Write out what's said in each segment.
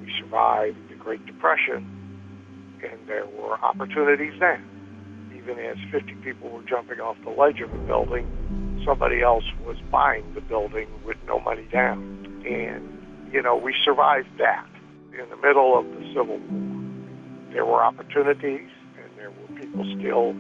We survived the Great Depression, and there were opportunities then. Even as 50 people were jumping off the ledge of a building, somebody else was buying the building with no money down. And, we survived that in the middle of the Civil War. There were opportunities, and there were people still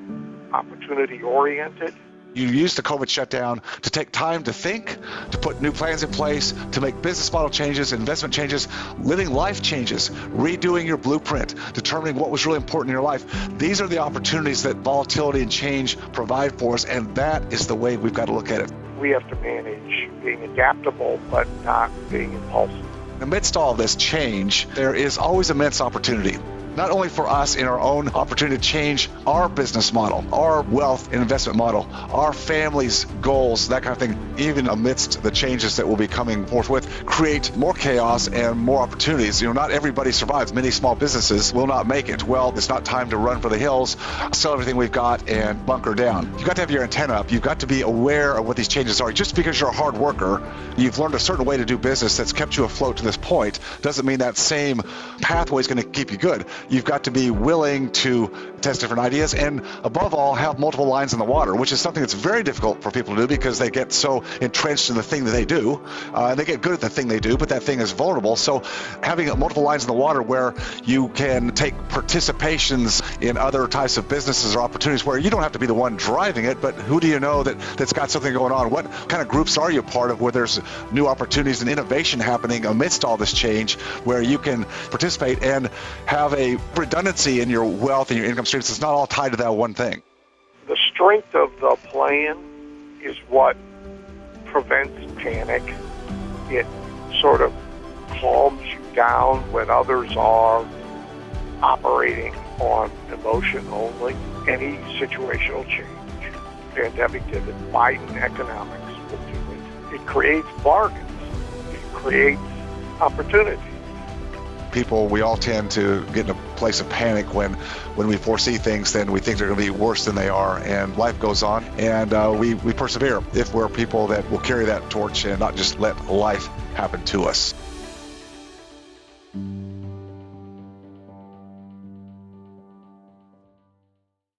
opportunity-oriented. You use the COVID shutdown to take time to think, to put new plans in place, to make business model changes, investment changes, living life changes, redoing your blueprint, determining what was really important in your life. These are the opportunities that volatility and change provide for us, and that is the way we've got to look at it. We have to manage being adaptable, but not being impulsive. Amidst all this change, there is always immense opportunity. Not only for us in our own opportunity to change our business model, our wealth and investment model, our family's goals, that kind of thing, even amidst the changes that will be coming forthwith, create more chaos and more opportunities. Not everybody survives. Many small businesses will not make it. Well, it's not time to run for the hills, sell everything we've got, and bunker down. You've got to have your antenna up. You've got to be aware of what these changes are. Just because you're a hard worker, you've learned a certain way to do business that's kept you afloat to this point, doesn't mean that same pathway is going to keep you good. You've got to be willing to test different ideas and, above all, have multiple lines in the water, which is something that's very difficult for people to do because they get so entrenched in the thing that they do, and they get good at the thing they do, but that thing is vulnerable. So having multiple lines in the water where you can take participations in other types of businesses or opportunities where you don't have to be the one driving it, but who do you know that's got something going on? What kind of groups are you a part of where there's new opportunities and innovation happening amidst all this change, where you can participate and have a redundancy in your wealth and your income streams? It's not all tied to that one thing. The strength of the plan is what prevents panic. It sort of calms you down when others are operating on emotion only. Any situational change, pandemic did it, Biden economics will do it. It creates bargains. It creates opportunity. People, we all tend to get in a place of panic when we foresee things, then we think they're going to be worse than they are, and life goes on, and we persevere if we're people that will carry that torch and not just let life happen to us.